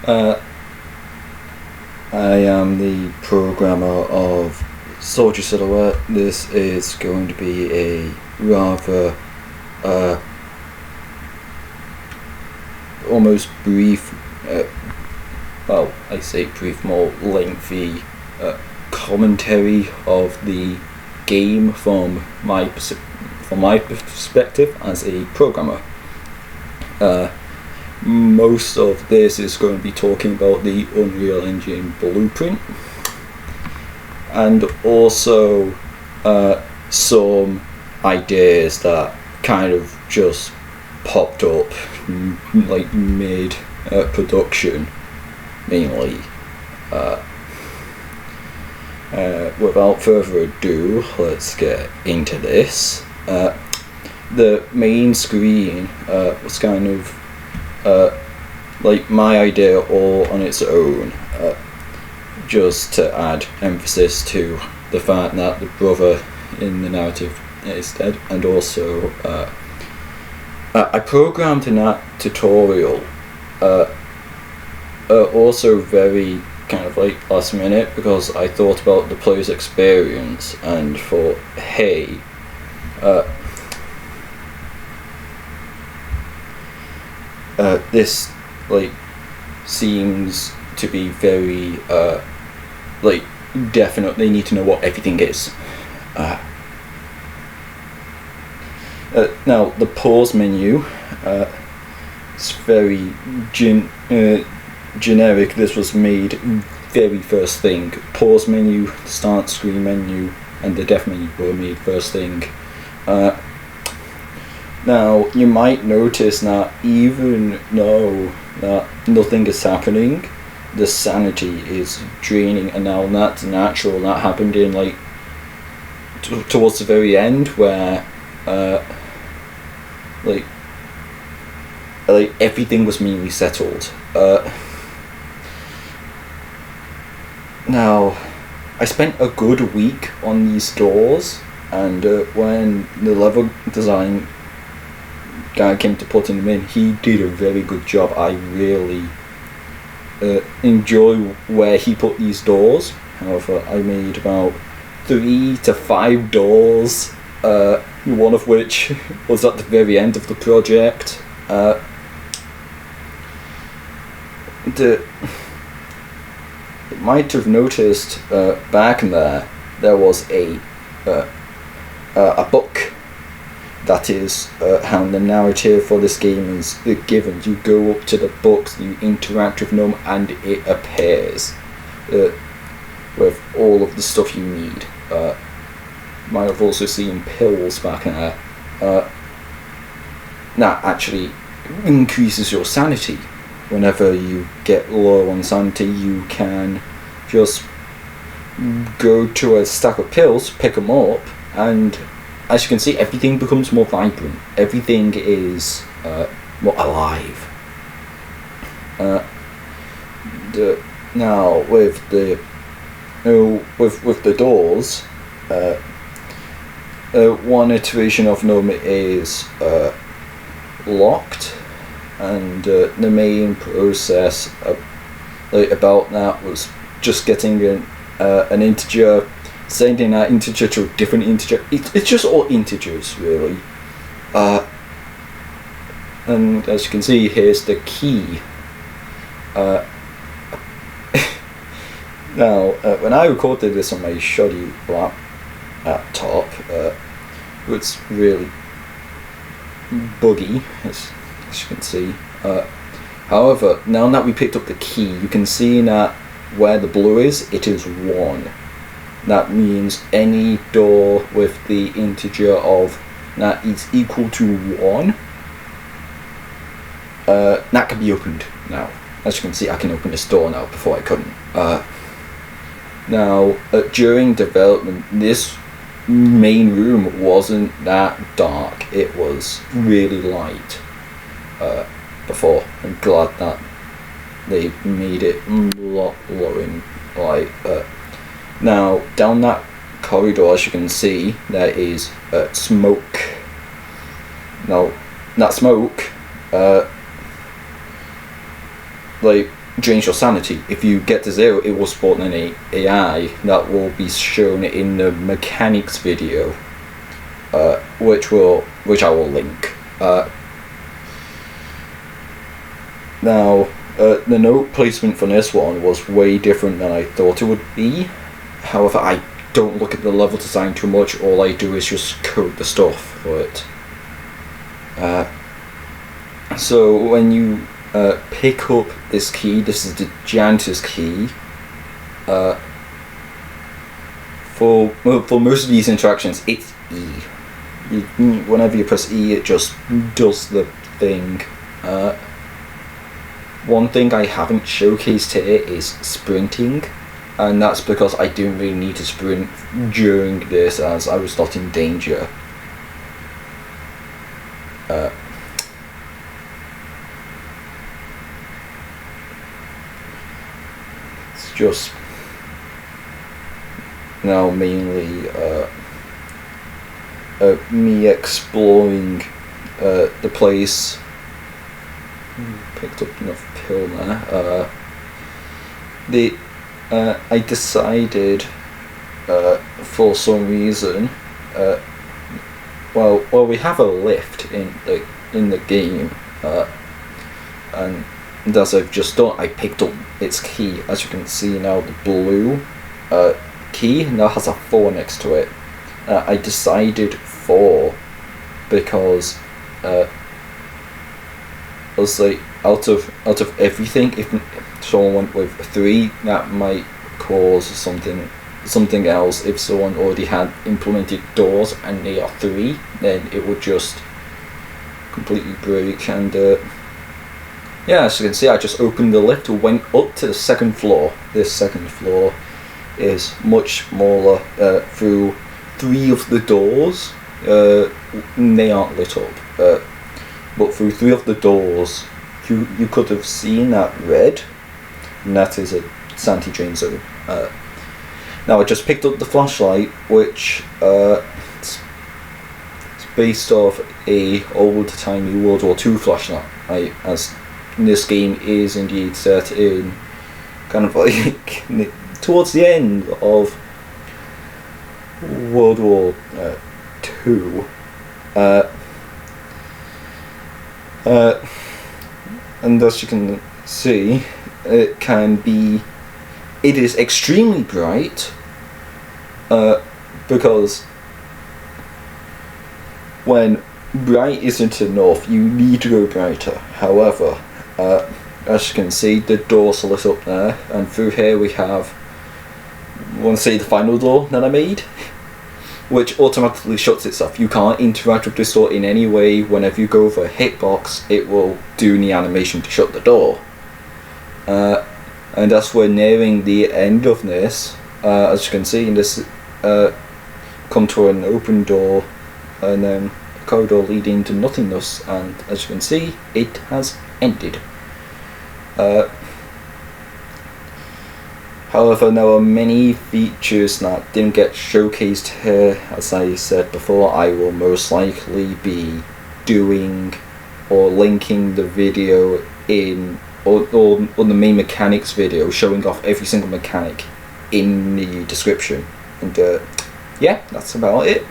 Uh, I am the programmer of Soldier Silhouette. This is going to be a rather almost brief, I say brief, more lengthy commentary of the game from my perspective as a programmer. Most of this is going to be talking about the Unreal Engine blueprint, and also some ideas that kind of just popped up like mid production mainly. Without further ado, let's get into this. The main screen was kind of like my idea all on its own, just to add emphasis to the fact that the brother in the narrative is dead, and also I programmed in that tutorial also very kind of like last minute, because I thought about the player's experience and thought, hey, this like seems to be very like definite. They need to know what everything is. Now the pause menu, it's very generic. This was made very first thing. Pause menu, start screen menu, and the death menu were made first thing. Now, you might notice that even though that nothing is happening, the sanity is draining, and now that's natural. That happened in like towards the very end, where like everything was mainly settled. Now, I spent a good week on these doors, and when the level design guy came to putting them in, he did a very good job. I really enjoy where he put these doors. However, I made about 3 to 5 doors, one of which was at the very end of the project. You might have noticed back there was a book. That is how the narrative for this game is given. You go up to the books, you interact with them, and it appears with all of the stuff you need. Might have also seen pills back there. That actually increases your sanity. Whenever you get low on sanity, you can just go to a stack of pills, pick them up, and as you can see, everything becomes more vibrant. Everything is more alive. Now with the doors, one iteration of them is locked, and the main process about that was just getting an integer, sending that integer to a different integer. It's just all integers, really. And as you can see, here's the key. Now, when I recorded this on my shoddy laptop, it's really buggy, as you can see. However, now that we picked up the key, you can see that where the blue is, it is 1. That means any door with the integer of that is equal to 1, that can be opened now. As you can see, I can open this door now. Before I couldn't. Now, during development, this main room wasn't that dark. It was really light before. I'm glad that they made it a lot lower in light. Now, down that corridor, as you can see, there is smoke. Now, that smoke, like, drains your sanity. If you get to 0, it will spawn an AI that will be shown in the mechanics video, which I will link. Now, the note placement for this one was way different than I thought it would be. However, I don't look at the level design too much. All I do is just code the stuff for it. So when you pick up this key, this is the janitor's key. For most of these interactions, it's E. Whenever you press E, it just does the thing. One thing I haven't showcased here is sprinting, and that's because I didn't really need to sprint during this, as I was not in danger. It's just now mainly me exploring the place. Picked up enough pill there. I decided for some reason, well, we have a lift in the game, and as I've just done, I picked up its key. As you can see now, the blue key now has a 4 next to it. I decided 4 because I was like, out of everything, if someone went with 3, that might cause something else. If someone already had implemented doors and they are 3, then it would just completely break. And yeah, as you can see, I just opened the lift and went up to the 2nd floor. This 2nd floor is much smaller. Through 3 of the doors, they aren't lit up, but through 3 of the doors, you could have seen that red, and that is a sanity drain zone. Now I just picked up the flashlight, which it's based off a old-timey World War II flashlight, as this game is indeed set in kind of like towards the end of World War II. And as you can see, it is extremely bright, because when bright isn't enough, you need to go brighter. However, as you can see, the door's lit up there, and through here we have, I want to say, the final door that I made, which automatically shuts itself. You can't interact with this door in any way. Whenever you go over a hitbox, it will do the animation to shut the door. And as we're nearing the end of this, as you can see, in this come to an open door, and then a corridor leading to nothingness, and as you can see, it has ended. However, there are many features that didn't get showcased here. As I said before, I will most likely be doing or linking the video in, or the main mechanics video, showing off every single mechanic in the description. And yeah, that's about it.